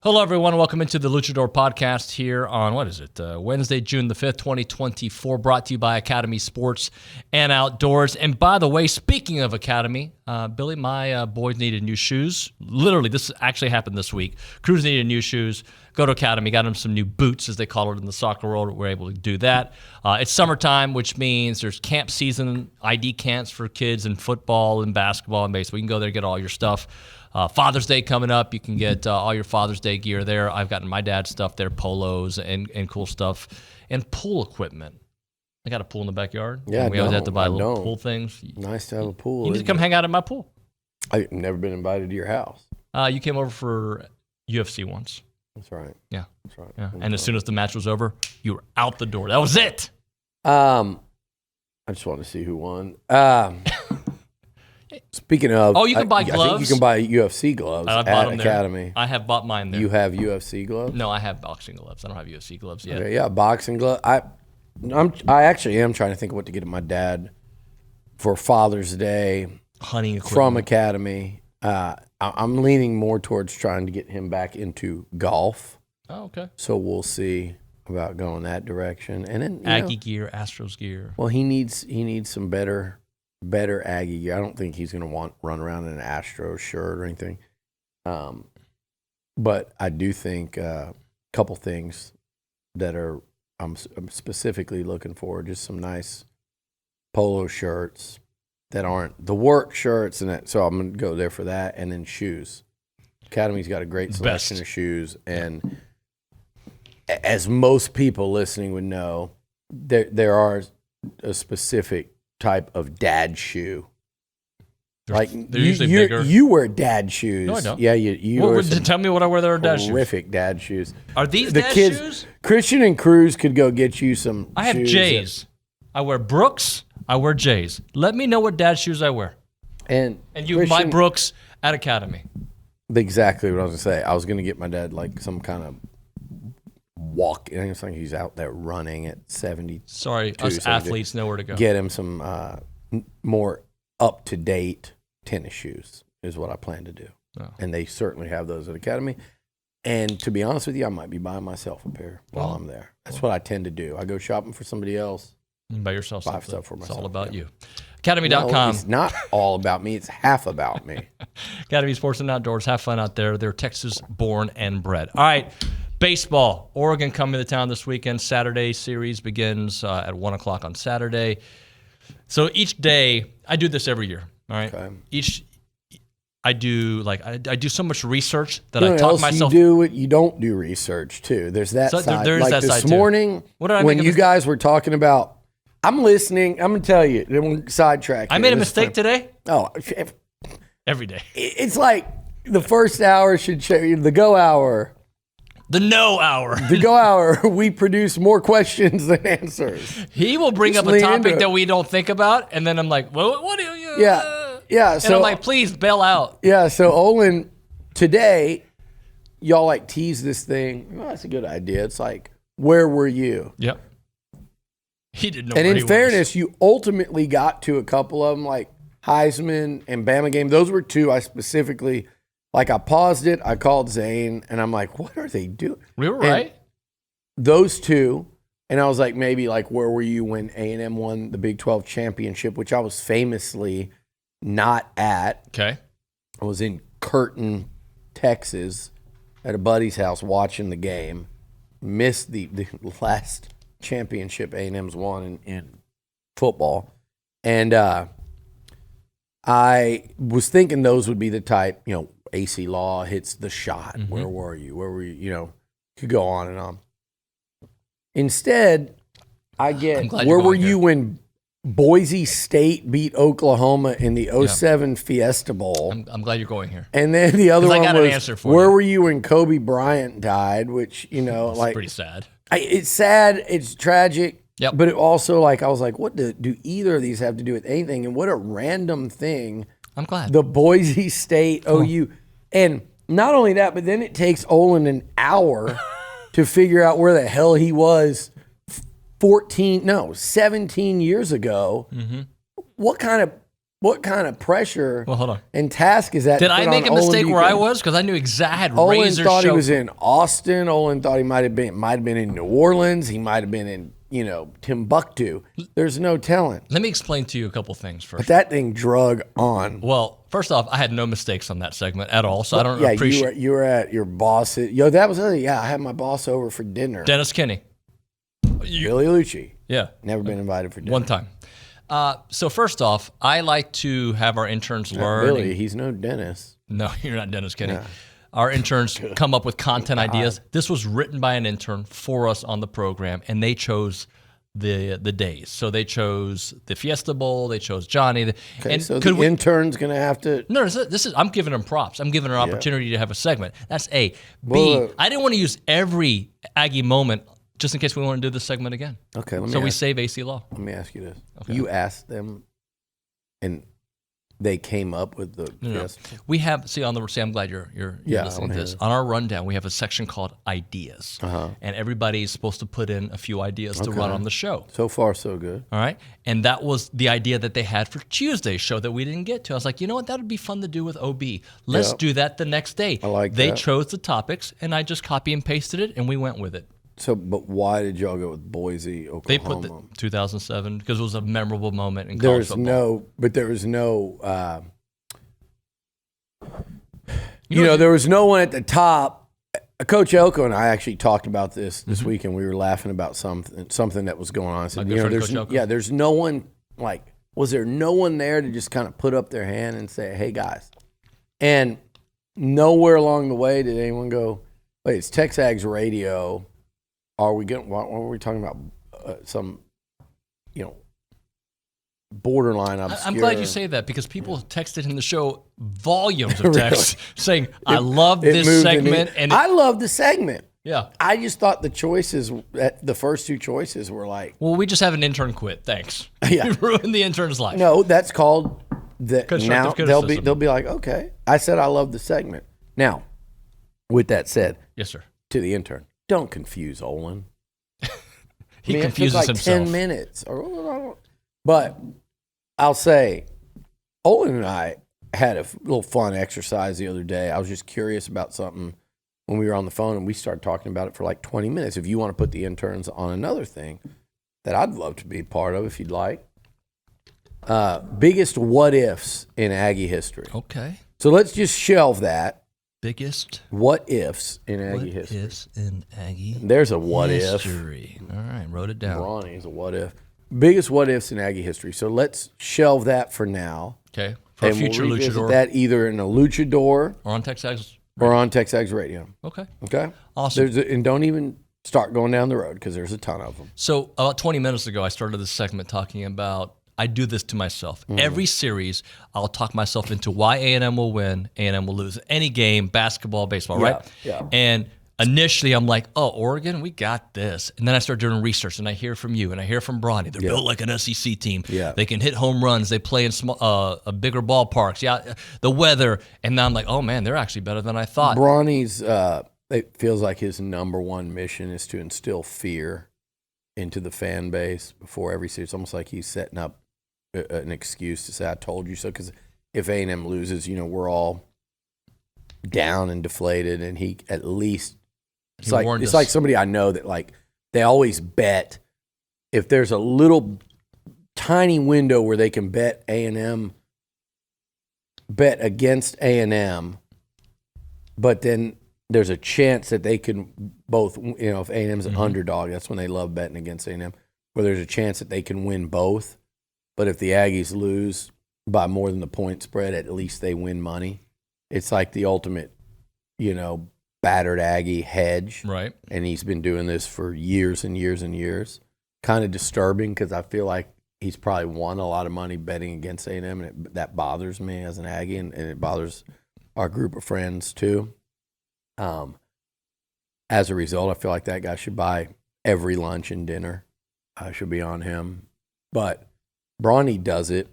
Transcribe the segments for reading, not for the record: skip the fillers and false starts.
Hello, everyone. Welcome into the Luchador Podcast here on, Wednesday, June the 5th, 2024, brought to you by Academy Sports and Outdoors. And by the way, speaking of Academy, Billy, my boys needed new shoes. Literally, this actually happened this week. Cruz needed new shoes. Go to Academy, got them some new boots, as they call it in the soccer world. We're able to do that. It's summertime, which means there's camp season, ID camps for kids in football and basketball and baseball. You can go there and get all your stuff. Father's Day coming up. You can get all your Father's Day gear there. I've gotten my dad's stuff there, polos and cool stuff, and pool equipment. I got a pool in the backyard. Yeah, we always have to buy little pool things. Nice to have a pool. You need to come hang out at my pool. I've never been invited to your house. You came over for UFC once. That's right. Yeah. That's right. Yeah. And as soon as the match was over, you were out the door. That was it. I just want to see who won. Speaking of, you can buy gloves. I think you can buy UFC gloves at Academy. There. I have bought mine there. You have UFC gloves? No, I have boxing gloves. I don't have UFC gloves yet. Okay, yeah, boxing gloves. I actually am trying to think of what to get my dad for Father's Day. Hunting equipment. From Academy. I'm leaning more towards trying to get him back into golf. Oh, okay. So we'll see about going that direction. And then Aggie gear, Astros gear. Well, he needs some better Aggie gear. I don't think he's going to run around in an Astros shirt or anything. But I do think a couple things that I'm specifically looking for, just some nice polo shirts that aren't the work shirts, and that. So I'm going to go there for that, and then shoes. Academy's got a great selection of shoes, and as most people listening would know, there are a specific type of dad shoe. They're usually bigger. You wear dad shoes. No, I don't. Yeah, you wear some tell me what I wear that are dad shoes. Horrific dad shoes. Are these the dad kids, shoes? Christian and Cruz could go get you some I have shoes. J's. I wear Brooks. I wear J's. Let me know what dad shoes I wear. And you buy Brooks at Academy. Exactly what I was going to say. I was going to get my dad like some kind of walk. I think he's out there running at 70. Sorry, us athletes know where to go. Get him some more up-to-date tennis shoes is what I plan to do. Oh. And they certainly have those at Academy. And to be honest with you, I might be buying myself a pair while I'm there. That's what I tend to do. I go shopping for somebody else. You buy yourself buy stuff for myself. It's all about you. Academy.com. No, it's not all about me. It's half about me. Academy Sports and Outdoors. Have fun out there. They're Texas born and bred. All right. Baseball. Oregon coming to town this weekend. Saturday series begins at 1 o'clock on Saturday. So each day, I do this every year. All right. Okay. I do so much research that I talk myself. You don't do research too. There's that side. There's like that this side morning, when you guys were talking about, I'm listening. I'm gonna tell you. Don't sidetrack. I made a mistake today. Oh, every day. It's like the first hour should show you the go hour. The no hour. The go hour, we produce more questions than answers. He will bring up a topic that we don't think about, and then I'm like, well, what do you... Yeah. And I'm like, please, bail out. Yeah, so Olin, today, y'all like tease this thing. Well, that's a good idea. It's like, where were you? Yep. He didn't know and where he in fairness, you ultimately got to a couple of them, like Heisman and Bama game. Those were two I specifically... Like, I paused it, I called Zane, and I'm like, what are they doing? We were right. Those two, and I was like, maybe, like, where were you when A&M won the Big 12 championship, which I was famously not at. Okay. I was in Curtin, Texas, at a buddy's house watching the game. Missed the last championship A&M's won in football. And I was thinking those would be the type, AC Law hits the shot. Mm-hmm. Where were you? Where were you? Could go on and on. Instead, I get, where were you when Boise State beat Oklahoma in the 07 Fiesta Bowl? I'm glad you're going here. And then the other one was, an answer for where were you when Kobe Bryant died? Which, it's pretty sad. It's sad. It's tragic. Yep. But it also, I was like, what do either of these have to do with anything? And what a random thing. I'm glad. The Boise State OU. And not only that, but then it takes Olin an hour to figure out where the hell he was 17 years ago. Mm-hmm. What kind of What kind of pressure Well, hold on. and task is that? Did I make a mistake where I was? Because I knew exactly. I had Olin razor thought show. he was in Austin. Olin thought he might have been in New Orleans. He might have been in, Timbuktu. There's no telling. Let me explain to you a couple things first. But that thing drug on. Well, first off, I had no mistakes on that segment at all, so I don't appreciate. You were at your boss. That was I had my boss over for dinner. Dennis Kinney. Billy Liucci. Yeah. Never been invited for dinner. One time. So first off, I like to have our interns learn. Billy, he's no Dennis. No, you're not Dennis Kinney. Yeah. Our interns come up with content ideas. This was written by an intern for us on the program, and they chose the days. So they chose the Fiesta Bowl. They chose Johnny. Okay, and so the intern's going to have to. No, this is. I'm giving them props. I'm giving them an opportunity to have a segment. That's A. B. I didn't want to use every Aggie moment just in case we want to do this segment again. Okay, we save AC Law. Let me ask you this: You asked them, and they came up with the. No. We have I'm glad you're listening to this. On our rundown, we have a section called ideas, and everybody's supposed to put in a few ideas to run on the show. So far, so good. All right, and that was the idea that they had for Tuesday's show that we didn't get to. I was like, you know what, that would be fun to do with OB. Let's do that the next day. I like they that. chose the topics, and I just copy and pasted it, and we went with it. So, but why did y'all go with Boise, Oklahoma? They put the 2007 because it was a memorable moment in college football. There was no, there was no one at the top. Coach Elko and I actually talked about this week, and we were laughing about something that was going on. I said, there's no one, was there no one there to just kind of put up their hand and say, hey, guys? And nowhere along the way did anyone go, wait, it's Texags Radio. What were we talking about? Some, borderline obscure. I'm glad you say that because people texted in the show volumes of texts saying, I love this segment. I love the segment. Yeah. I just thought the first two choices were like. Well, we just have an intern quit. Thanks. Yeah. You ruined the intern's life. No, that's called constructive criticism. They'll be like, okay. I said I love the segment. Now, with that said. Yes, sir. To the intern. Don't confuse Olin. He confuses himself. 10 minutes. But I'll say, Olin and I had a little fun exercise the other day. I was just curious about something when we were on the phone, and we started talking about it for like 20 minutes. If you want to put the interns on another thing that I'd love to be part of, if you'd like. Biggest what-ifs in Aggie history. Okay. So let's just shelve that. Biggest what-ifs in Aggie history. What-ifs in Aggie There's a what-if. History. All right, wrote it down. Bronny's a what-if. Biggest what-ifs in Aggie history. So let's shelve that for now. Okay. For future we'll revisit Luchador. that either in a Luchador or on Texags Radio. Okay. Okay? Awesome. And don't even start going down the road because there's a ton of them. So about 20 minutes ago, I started this segment talking about I do this to myself. Every series, I'll talk myself into why A&M will win, A&M will lose. Any game, basketball, baseball, right? Yeah. And initially, I'm like, oh, Oregon, we got this. And then I start doing research, and I hear from you, and I hear from Bronny. They're built like an SEC team. Yeah. They can hit home runs. They play in bigger ballparks. Yeah, the weather. And now I'm like, oh, man, they're actually better than I thought. Bronny's, it feels like his number one mission is to instill fear into the fan base before every series. It's almost like he's setting up an excuse to say, I told you so. Because if A&M loses, we're all down and deflated, and he at least it's like somebody I know that like they always bet if there's a little tiny window where they can bet against A&M, but then there's a chance that they can both, if A&M's an underdog, that's when they love betting against A&M, where there's a chance that they can win both. But if the Aggies lose by more than the point spread, at least they win money. It's like the ultimate, battered Aggie hedge. Right. And he's been doing this for years and years and years. Kind of disturbing because I feel like he's probably won a lot of money betting against A&M, and that bothers me as an Aggie, and it bothers our group of friends too. As a result, I feel like that guy should buy every lunch and dinner. Should be on him. But Bronny does it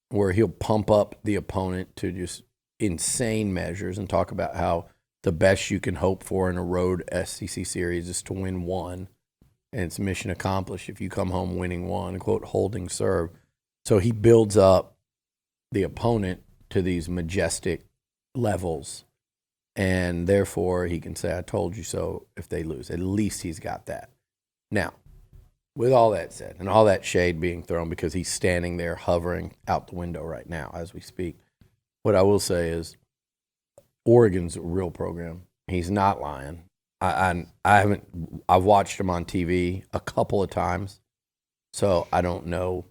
where he'll pump up the opponent to just insane measures and talk about how the best you can hope for in a road SEC series is to win one. And it's mission accomplished if you come home winning one, quote, holding serve. So he builds up the opponent to these majestic levels. And therefore, he can say, I told you so if they lose. At least he's got that. Now, with all that said, and all that shade being thrown because he's standing there hovering out the window right now as we speak, what I will say is Oregon's a real program. He's not lying. I've watched him on TV a couple of times, so I don't know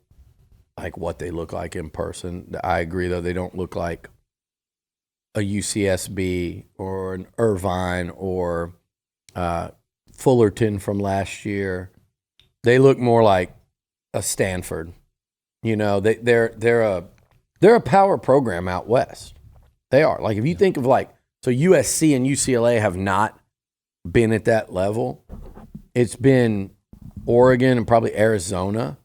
like what they look like in person. I agree, though, they don't look like a UCSB or an Irvine or Fullerton from last year. They look more like a Stanford. You know, they're a power program out west. They are. Like if you think of so USC and UCLA have not been at that level. It's been Oregon and probably Arizona.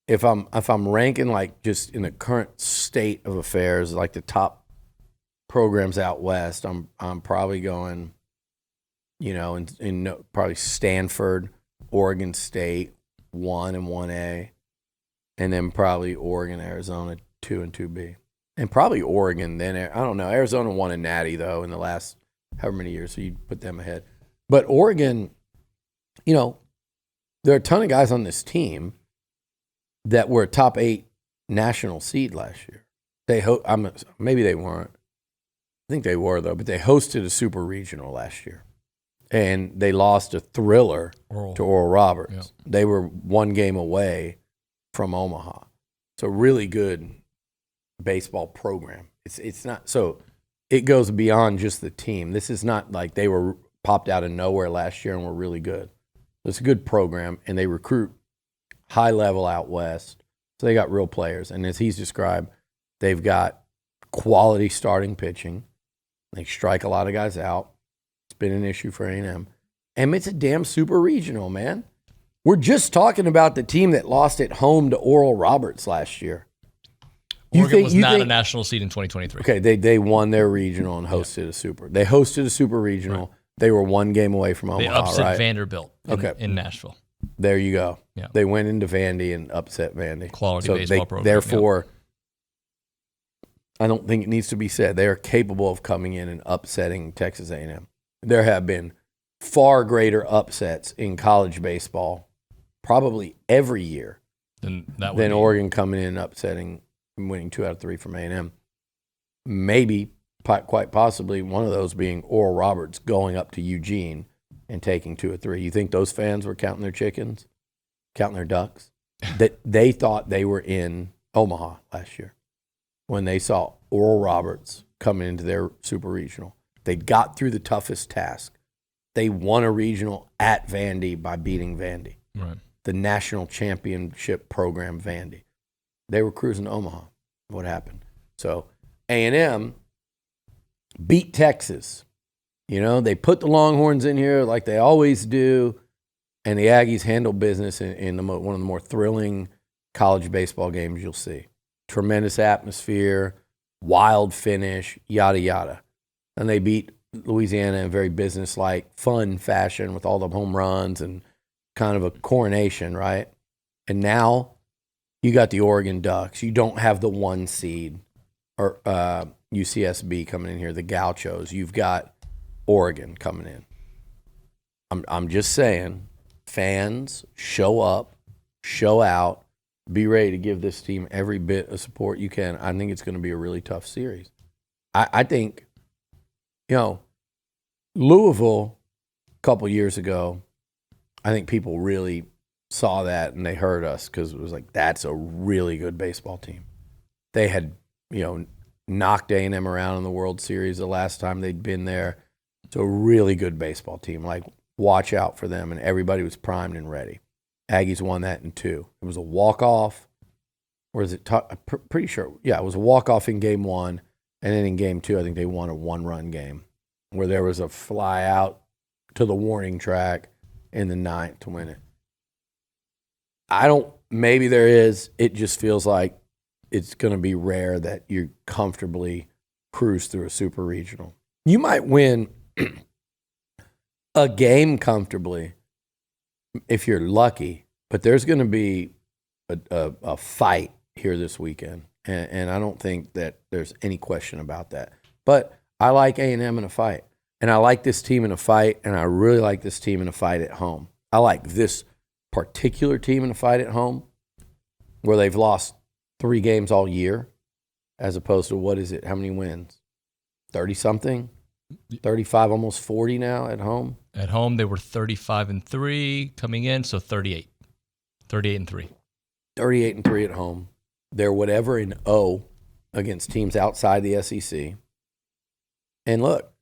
If I'm ranking like just in the current state of affairs, like the top programs out west, I'm probably going, you know, in probably Stanford, Oregon State, 1 and 1A, and then probably Oregon, Arizona, 2 and 2B, and probably Oregon. Then I don't know. Arizona won a Natty though in the last however many years, so you put them ahead. But Oregon, you know, there are a ton of guys on this team that were a top 8 national seed last year. Maybe they weren't. I think they were, though, but they hosted a super regional last year. And they lost a thriller to Oral Roberts. Yep. They were 1 game away from Omaha. So really good baseball program. It's not so it goes beyond just the team. This is not like they were popped out of nowhere last year and were really good. It's a good program, and they recruit high level out west. So they got real players. And as he's described, they've got quality starting pitching. They strike a lot of guys out. It's been an issue for A&M. And it's a damn super regional, man. We're just talking about the team that lost at home to Oral Roberts last year. Oregon was not a national seed in 2023. Okay, they won their regional and hosted a super. They hosted a super regional. Right. They were 1 game away from Omaha, they upset right? Vanderbilt in Nashville. There you go. Yeah. They went into Vandy and upset Vandy. Quality baseball program. Therefore, I don't think it needs to be said. They are capable of coming in and upsetting Texas A&M. There have been far greater upsets in college baseball, probably every year, than Oregon coming in and upsetting and winning 2 out of 3 from A&M. Maybe, quite possibly, one of those being Oral Roberts going up to Eugene and taking 2 or 3. You think those fans were counting their chickens, counting their ducks? That they thought they were in Omaha last year when they saw Oral Roberts coming into their super regional. They got through the toughest task. They won a regional at Vandy by beating Vandy, right? The national championship program Vandy. They were cruising to Omaha. What happened? So A&M beat Texas. You know, they put the Longhorns in here like they always do, and the Aggies handle business in one of the more thrilling college baseball games you'll see. Tremendous atmosphere, wild finish, yada, yada. And they beat Louisiana in a very business-like, fun fashion with all the home runs and kind of a coronation, right? And now you got the Oregon Ducks. You don't have the 1 seed or UCSB coming in here, the Gauchos. You've got Oregon coming in. I'm just saying, fans, show up, show out, be ready to give this team every bit of support you can. I think it's going to be a really tough series. I think, you know, Louisville a couple years ago, I think people really saw that and they heard us because it was like, that's a really good baseball team. They had, you know, knocked A&M around in the World Series the last time they'd been there. It's a really good baseball team. Like, watch out for them, and everybody was primed and ready. Aggies won that in 2. It was a walk-off, or is it pretty sure? Yeah, it was a walk-off in game 1, and then in game 2, I think they won a 1-run game where there was a fly out to the warning track in the 9th to win it. Maybe there is. It just feels like it's going to be rare that you comfortably cruise through a super regional. You might win a game comfortably if you're lucky, but there's going to be a fight here this weekend. and I don't think that there's any question about that. But I like A&M in a fight, and I like this team in a fight, and I really like this team in a fight at home. I like this particular team in a fight at home where they've lost 3 games all year as opposed to, what is it, how many wins? 30-something? 35, almost 40 now at home? At home, they were 35-3 coming in, so 38. 38-3. 38-3 at home. They're whatever in O against teams outside the SEC. And look,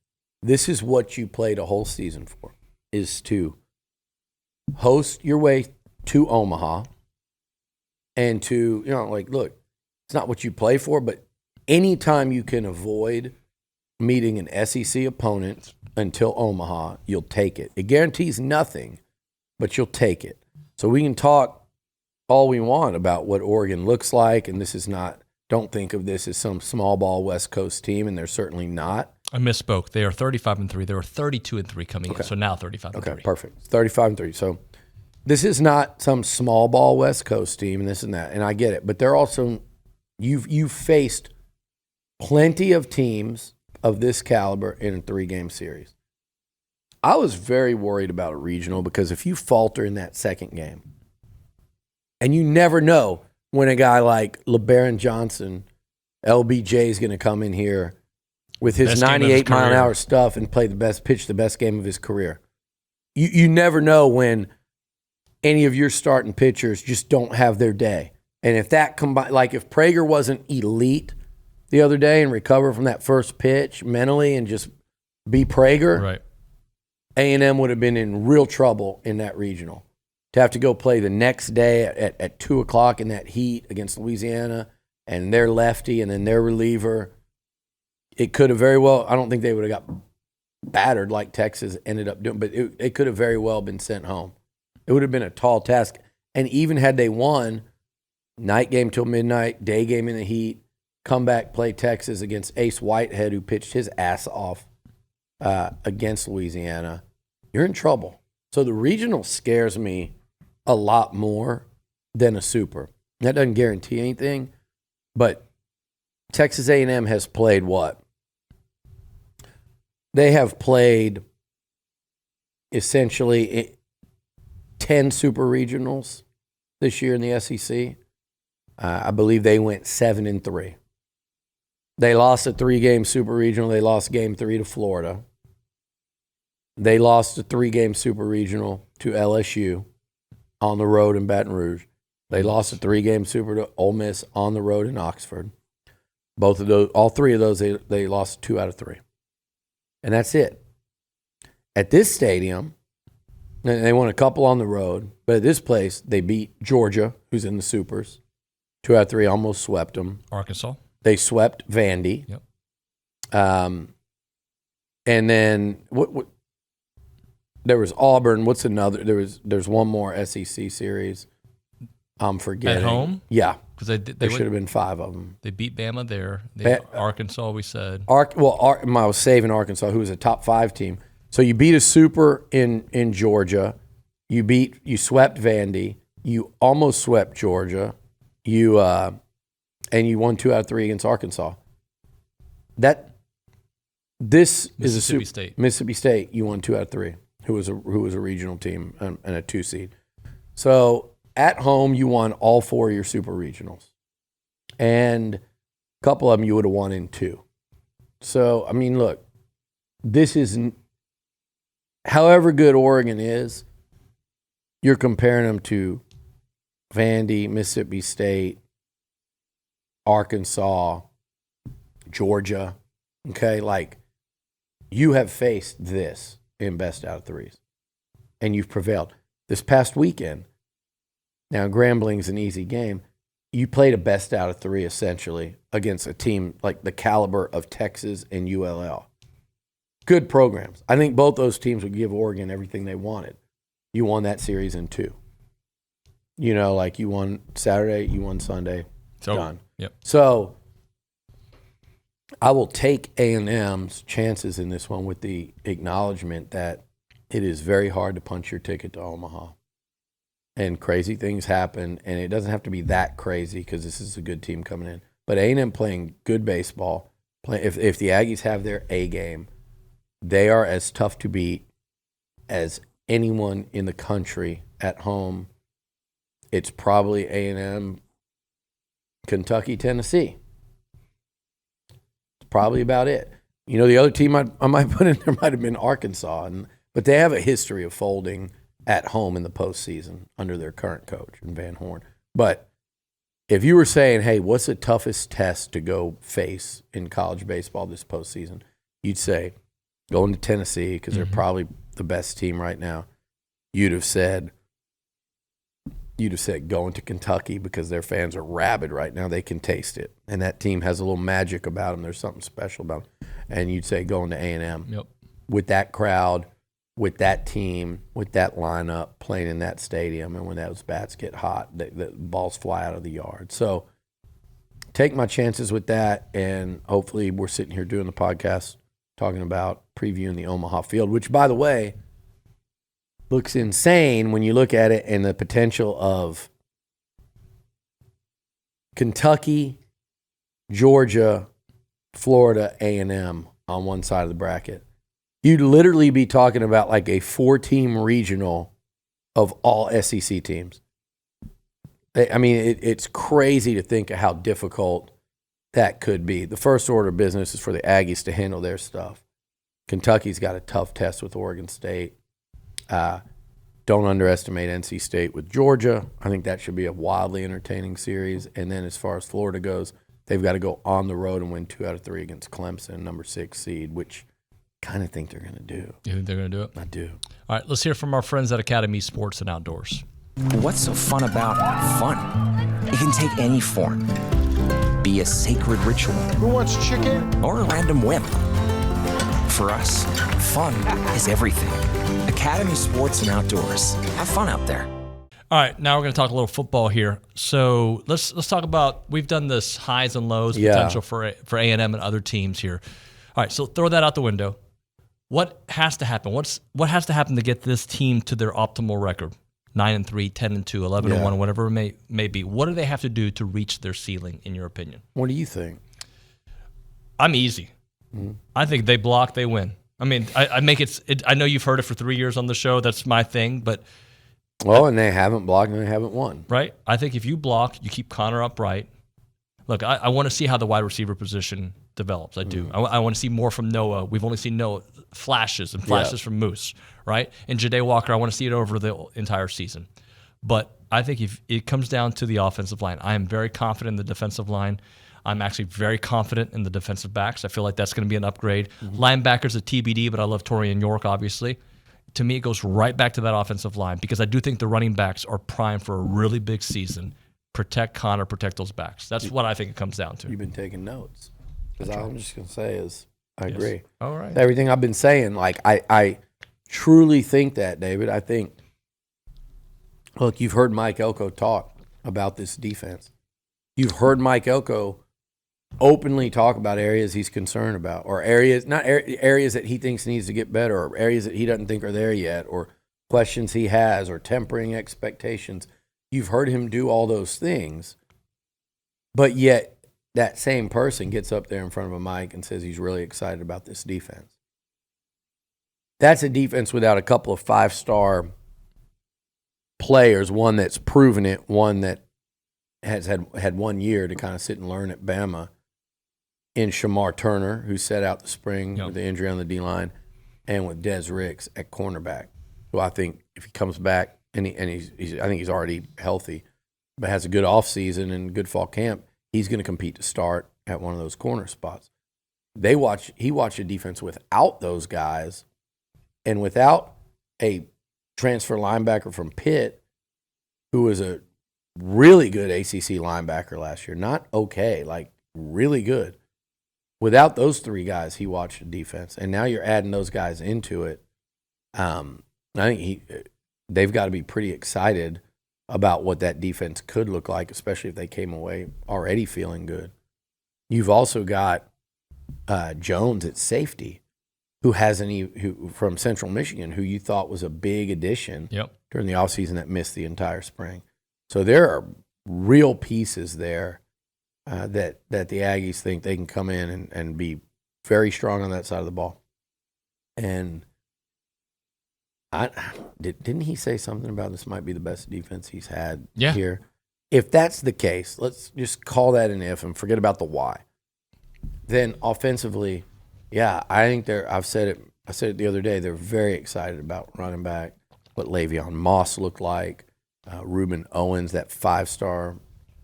this is what you played a whole season for, is to host your way to Omaha and to, look, it's not what you play for, but anytime you can avoid meeting an SEC opponent until Omaha, you'll take it. It guarantees nothing, but you'll take it. So we can talk all we want about what Oregon looks like, and this is not, don't think of this as some small ball West Coast team, and they're certainly not. I misspoke. They are 35-3. They were 32-3 coming in, so now 35-3. Okay, perfect. 35-3. So this is not some small ball West Coast team and this and that, and I get it. But they're also, you've faced plenty of teams of this caliber in a 3-game series. I was very worried about a regional because if you falter in that second game, and you never know when a guy like LeBaron Johnson, LBJ, is going to come in here with his 98-mile-an-hour stuff and pitch the best game of his career. You never know when any of your starting pitchers just don't have their day. And if that combined, like if Prager wasn't elite the other day and recover from that first pitch mentally and just be Prager, right, A&M would have been in real trouble in that regional. To have to go play the next day at 2 o'clock in that heat against Louisiana and their lefty and then their reliever, it could have very well, I don't think they would have got battered like Texas ended up doing, but it could have very well been sent home. It would have been a tall task. And even had they won, night game till midnight, day game in the heat, come back, play Texas against Ace Whitehead, who pitched his ass off against Louisiana, you're in trouble. So the regional scares me a lot more than a super. That doesn't guarantee anything, but Texas A&M has played what? They have played essentially 10 super regionals this year in the SEC. I believe they went 7-3. They lost a 3-game super regional. They lost game 3 to Florida. They lost a 3-game super regional to LSU on the road in Baton Rouge. They lost a 3-game super to Ole Miss on the road in Oxford. Both of those, all 3 of those, they lost 2 out of 3. And that's it. At this stadium, they won a couple on the road, but at this place, they beat Georgia, who's in the supers. 2 out of 3, almost swept them. Arkansas. They swept Vandy. Yep. And then what there was Auburn. What's another? There's one more SEC series. I'm forgetting. At home? Yeah. Because they should have been 5 of them. They beat Bama there. Arkansas, we said. I was saving Arkansas, who was a top 5 team. So you beat a super in Georgia. You swept Vandy. You almost swept Georgia. And you won 2 out of 3 against Arkansas. This is a super. State. Mississippi State. You won 2 out of 3. Who was a regional team and a 2 seed. So at home, you won all 4 of your super regionals, and a couple of them you would have won in 2. So I mean, look, this is, however good Oregon is, you're comparing them to Vandy, Mississippi State, Arkansas, Georgia. Okay, like you have faced this in best out of 3s, and you've prevailed. This past weekend, now Grambling's an easy game. You played a best out of 3 essentially against a team like the caliber of Texas and ULL. Good programs. I think both those teams would give Oregon everything they wanted. You won that series in 2. Like you won Saturday, you won Sunday, done. Yep. So I will take A&M's chances in this one with the acknowledgement that it is very hard to punch your ticket to Omaha. And crazy things happen, and it doesn't have to be that crazy because this is a good team coming in. But A&M playing good baseball, if the Aggies have their A game, they are as tough to beat as anyone in the country at home. It's probably A&M, Kentucky, Tennessee. It's probably about it. You know, the other team I might put in there might have been Arkansas, but they have a history of folding at home in the postseason under their current coach, Van Horn. But if you were saying, hey, what's the toughest test to go face in college baseball this postseason, you'd say going to Tennessee because they're probably the best team right now. You'd have said going to Kentucky because their fans are rabid right now. They can taste it. And that team has a little magic about them. There's something special about them. And you'd say going to A&M with that crowd, with that team, with that lineup, playing in that stadium. And when those bats get hot, the balls fly out of the yard. So take my chances with that. And hopefully we're sitting here doing the podcast talking about previewing the Omaha field, which, by the way, looks insane when you look at it and the potential of Kentucky, Georgia, Florida, A&M on one side of the bracket. You'd literally be talking about like a 4-team regional of all SEC teams. I mean, it's crazy to think of how difficult that could be. The first order of business is for the Aggies to handle their stuff. Kentucky's got a tough test with Oregon State. Don't underestimate NC State with Georgia. I think that should be a wildly entertaining series. And then as far as Florida goes, they've got to go on the road and win 2 out of 3 against Clemson, number 6 seed, which I kind of think they're going to do. You think they're going to do it? I do. All right, let's hear from our friends at Academy Sports and Outdoors. What's so fun about fun? It can take any form. Be a sacred ritual. Who wants chicken? Or a random whim. For us, fun is everything. Academy Sports and Outdoors. Have fun out there. All right, now we're going to talk a little football here. So let's talk about, we've done this highs and lows potential for A&M and other teams here. All right, so throw that out the window. What has to happen? What has to happen to get this team to their optimal record? 9-3, 10-2, 11-1, whatever it may be. What do they have to do to reach their ceiling, in your opinion? What do you think? I'm easy. I think they block, they win. I mean, I make it. I know you've heard it for 3 years on the show. That's my thing, but and they haven't blocked and they haven't won. Right. I think if you block, you keep Connor upright. Look, I want to see how the wide receiver position develops. I do. I want to see more from Noah. We've only seen Noah flashes from Moose, right? And Ja'Day Walker, I want to see it over the entire season. But I think if it comes down to the offensive line, I am very confident in the defensive line. I'm actually very confident in the defensive backs. I feel like that's going to be an upgrade. Linebackers a TBD, but I love Torian York, obviously. To me, it goes right back to that offensive line because I do think the running backs are primed for a really big season. Protect Connor, protect those backs. That's what I think it comes down to. You've been taking notes. Because all I'm just going to say is I agree. All right. Everything I've been saying, like I truly think that, David. I think, look, you've heard Mike Elko talk about this defense. You've heard Mike Elko openly talk about areas he's concerned about, or areas that he thinks needs to get better, or areas that he doesn't think are there yet, or questions he has, or tempering expectations. You've heard him do all those things, but yet that same person gets up there in front of a mic and says he's really excited about this defense. That's a defense without a couple of 5-star players, one that's proven it, one that has had 1 year to kind of sit and learn at Bama, in Shamar Turner, who set out the spring with the injury on the D-line, and with Des Ricks at cornerback, who I think if he comes back, and I think he's already healthy, but has a good offseason and good fall camp, he's going to compete to start at one of those corner spots. He watched a defense without those guys and without a transfer linebacker from Pitt, who was a really good ACC linebacker last year. Not okay, like really good. Without those 3 guys, he watched the defense. And now you're adding those guys into it. I think they've got to be pretty excited about what that defense could look like, especially if they came away already feeling good. You've also got Jones at safety, who from Central Michigan, who you thought was a big addition during the offseason that missed the entire spring. So there are real pieces there that the Aggies think they can come in and be very strong on that side of the ball. And didn't he say something about this might be the best defense he's had here? If that's the case, let's just call that an if and forget about the why. Then offensively, I think I said it the other day, they're very excited about running back, what Le'Veon Moss looked like, Reuben Owens, that 5-star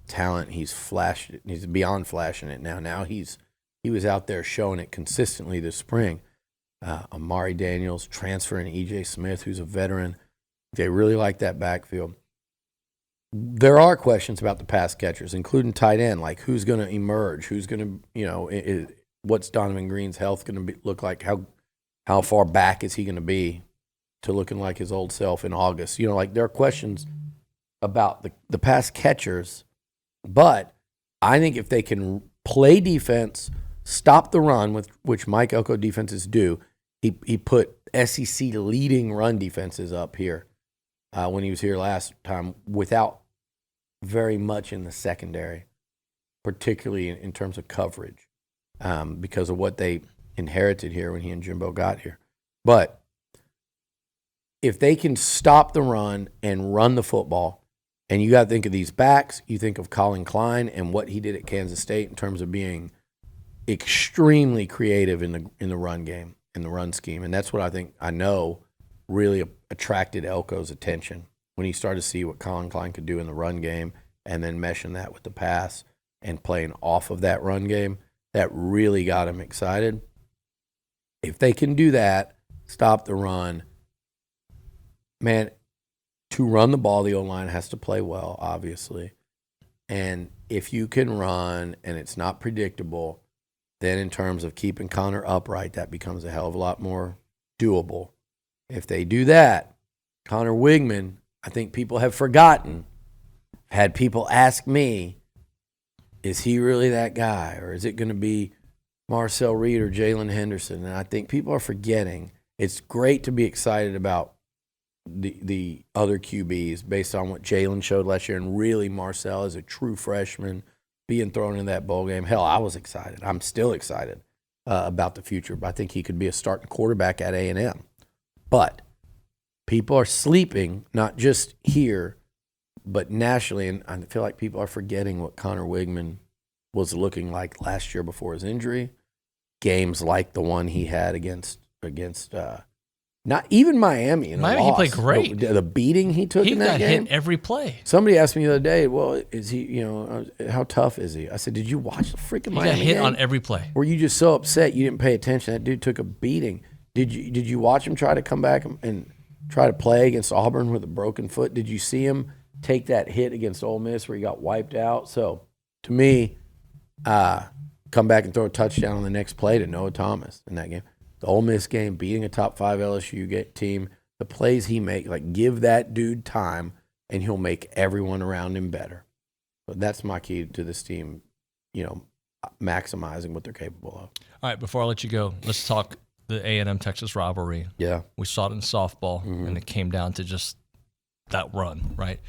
talent. He's beyond flashing it now. Now he was out there showing it consistently this spring. Amari Daniels transferring E.J. Smith, who's a veteran. They really like that backfield. There are questions about the pass catchers, including tight end, like who's going to emerge, who's going to, what's Donovan Green's health going to look like, how far back is he going to be to looking like his old self in August. There are questions about the pass catchers, but I think if they can play defense, stop the run, which Mike Elko defenses do. He put SEC leading run defenses up here when he was here last time without very much in the secondary, particularly in terms of coverage, because of what they inherited here when he and Jimbo got here. But if they can stop the run and run the football, and you got to think of these backs, you think of Colin Klein and what he did at Kansas State in terms of being extremely creative in the run game, in the run scheme. And that's what I know really attracted Elko's attention when he started to see what Colin Klein could do in the run game and then meshing that with the pass and playing off of that run game. That really got him excited. If they can do that, stop the run, man, to run the ball, the O-line has to play well, obviously. And if you can run and it's not predictable, then in terms of keeping Connor upright, that becomes a hell of a lot more doable. If they do that, Connor Wigman, I think people have forgotten, had people ask me, is he really that guy? Or is it going to be Marcel Reed or Jalen Henderson? And I think people are forgetting. It's great to be excited about the other QBs based on what Jalen showed last year, and really Marcel as a true freshman being thrown in that bowl game. Hell, I was excited. I'm still excited about the future. But I think he could be a starting quarterback at A&M. But people are sleeping, not just here, but nationally, and I feel like people are forgetting what Connor Wigman was looking like last year before his injury. Games like the one he had against not even Miami. Miami, he played great. The beating he took in that game. He got hit every play. Somebody asked me the other day, well, is he, how tough is he? I said, did you watch the freaking Miami game? He got hit on every play. Were you just so upset you didn't pay attention? That dude took a beating. Did you watch him try to come back and try to play against Auburn with a broken foot? Did you see him take that hit against Ole Miss where he got wiped out? So, to me, come back and throw a touchdown on the next play to Noah Thomas in that game. The Ole Miss game, beating a top 5 LSU team, the plays he makes, like give that dude time and he'll make everyone around him better. So that's my key to this team, maximizing what they're capable of. All right, before I let you go, let's talk the A&M Texas rivalry. Yeah. We saw it in softball, and it came down to just that run, right?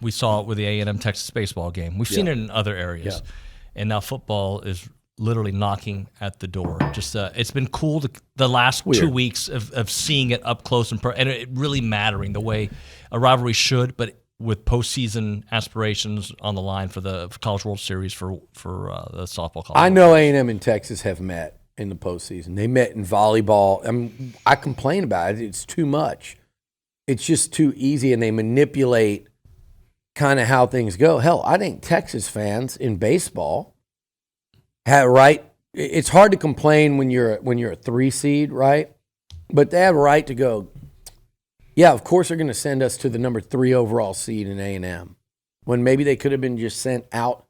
We saw it with the A&M Texas baseball game. We've seen it in other areas. Yeah. And now football is literally knocking at the door. Just it's been cool the last 2 weeks of seeing it up close and it really mattering the way a rivalry should, but with postseason aspirations on the line for the College World Series for the softball college. I know A&M and Texas have met in the postseason. They met in volleyball. I complain about it. It's too much. It's just too easy, and they manipulate kind of how things go. Hell, I think Texas fans in baseball have right. It's hard to complain when you're a 3 seed, right? But they have a right to go, yeah, of course they're going to send us to the number 3 overall seed in A&M, when maybe they could have been just sent out,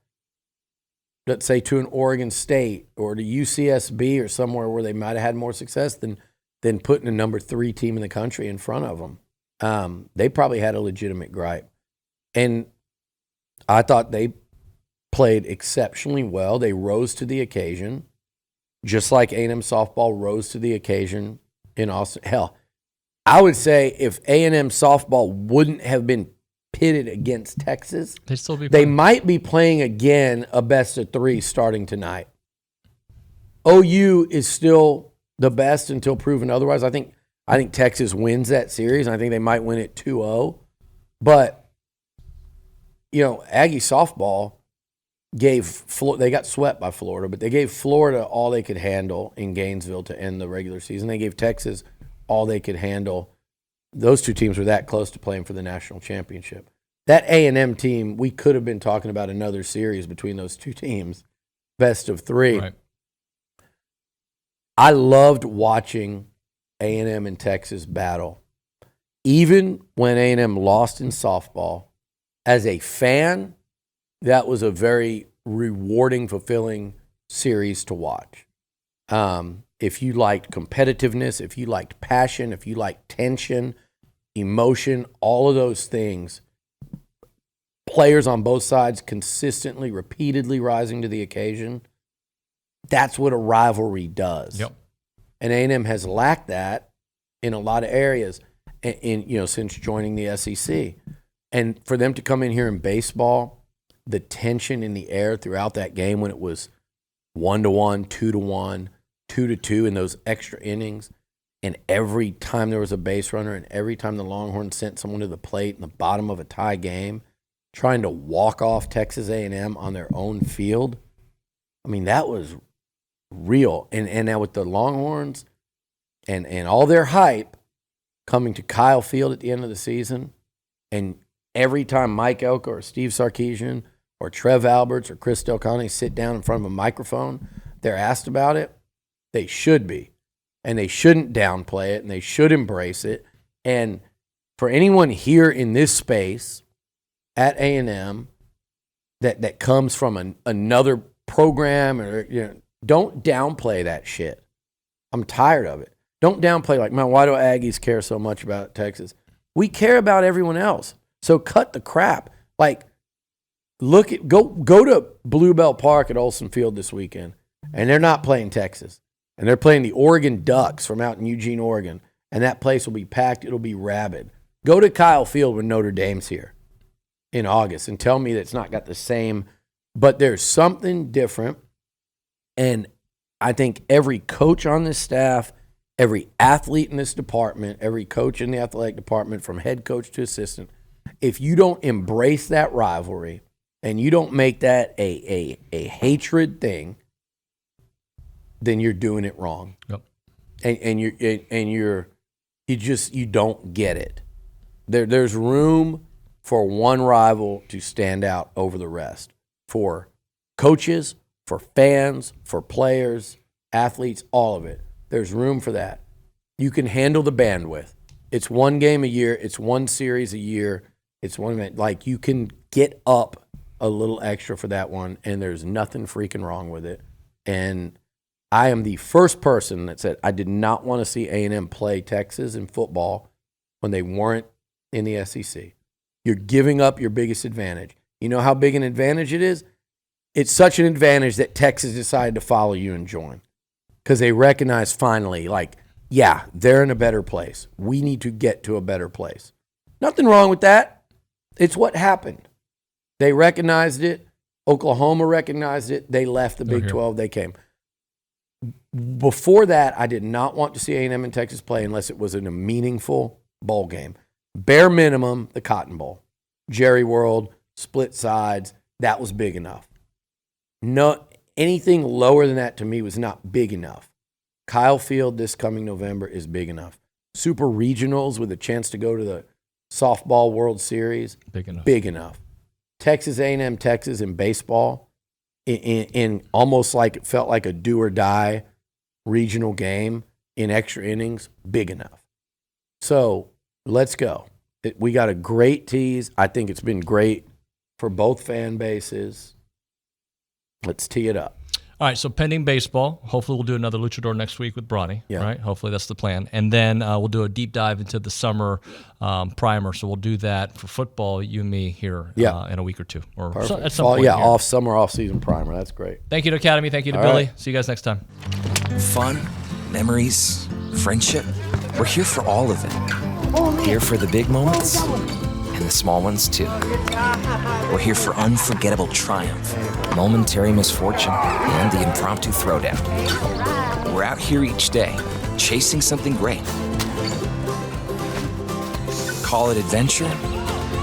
let's say, to an Oregon State or to UCSB or somewhere where they might have had more success than putting a number 3 team in the country in front of them. They probably had a legitimate gripe. And I thought they played exceptionally well. They rose to the occasion, just like A&M softball rose to the occasion in Austin. Hell, I would say if A&M softball wouldn't have been pitted against Texas, They'd still be they playing. might be playing again a best of 3 starting tonight. OU is still the best until proven otherwise. I think Texas wins that series, and I think they might win it 2-0. But, Aggie softball they got swept by Florida, but they gave Florida all they could handle in Gainesville to end the regular season. They gave Texas all they could handle. Those 2 teams were that close to playing for the national championship. That A&M team, we could have been talking about another series between those 2 teams, best of 3. Right. I loved watching A&M and Texas battle. Even when A&M lost in softball, as a fan, that was a very rewarding, fulfilling series to watch. If you liked competitiveness, if you liked passion, if you liked tension, emotion, all of those things, players on both sides consistently, repeatedly rising to the occasion, that's what a rivalry does. Yep. And A&M has lacked that in a lot of areas since joining the SEC. And for them to come in here in baseball, the tension in the air throughout that game when it was 1-1, 2-1, 2-2 in those extra innings, and every time there was a base runner and every time the Longhorns sent someone to the plate in the bottom of a tie game, trying to walk off Texas A&M on their own field, I mean, that was real. And now with the Longhorns and all their hype coming to Kyle Field at the end of the season, and every time Mike Elko or Steve Sarkisian or Trev Alberts or Chris Delconte sit down in front of a microphone, they're asked about it, they should be. And they shouldn't downplay it, and they should embrace it. And for anyone here in this space at A&M that comes from another program, or don't downplay that shit. I'm tired of it. Don't downplay like, man, why do Aggies care so much about Texas? We care about everyone else. So cut the crap. Like, go to Bluebell Park at Olsen Field this weekend, and they're not playing Texas. And they're playing the Oregon Ducks from out in Eugene, Oregon. And that place will be packed. It'll be rabid. Go to Kyle Field when Notre Dame's here in August and tell me that it's not got the same. But there's something different. And I think every coach on this staff, every athlete in this department, every coach in the athletic department, from head coach to assistant, if you don't embrace that rivalry and you don't make that a hatred thing, then you're doing it wrong. Yep. And you don't get it. There's room for one rival to stand out over the rest. For coaches, for fans, for players, athletes, all of it. There's room for that. You can handle the bandwidth. It's one game a year. It's one series a year. It's one event. Like, you can get up a little extra for that one, and there's nothing freaking wrong with it. And I am the first person that said I did not want to see A&M play Texas in football when they weren't in the SEC. You're giving up your biggest advantage. You know how big an advantage it is? It's such an advantage that Texas decided to follow you and join, because they recognize finally, like, yeah, they're in a better place. We need to get to a better place. Nothing wrong with that. It's what happened. They recognized it. Oklahoma recognized it. They left the Big 12. They came. Before that, I did not want to see A&M and Texas play unless it was in a meaningful bowl game. Bare minimum, the Cotton Bowl. Jerry World, split sides, that was big enough. No, anything lower than that to me was not big enough. Kyle Field this coming November is big enough. Super regionals with a chance to go to the softball World Series, big enough. Texas A&M, Texas in baseball, in almost like it felt like a do-or-die regional game in extra innings, big enough. So let's go. We got a great tease. I think it's been great for both fan bases. Let's tee it up. All right, so pending baseball, hopefully we'll do another Luchador next week with Bronny, right? Hopefully that's the plan. And then we'll do a deep dive into the summer primer. So we'll do that for football, you and me here in a week or two. Or at some point. Yeah, summer, off-season primer. That's great. Thank you to Academy. Thank you to Billy. Right. See you guys next time. Fun, memories, friendship. We're here for all of it. Here for the big moments And the small ones, too. We're here for unforgettable triumph, momentary misfortune, and the impromptu throwdown. We're out here each day, chasing something great. Call it adventure,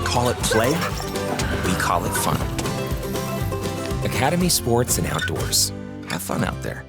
call it play, we call it fun. Academy Sports and Outdoors. Have fun out there.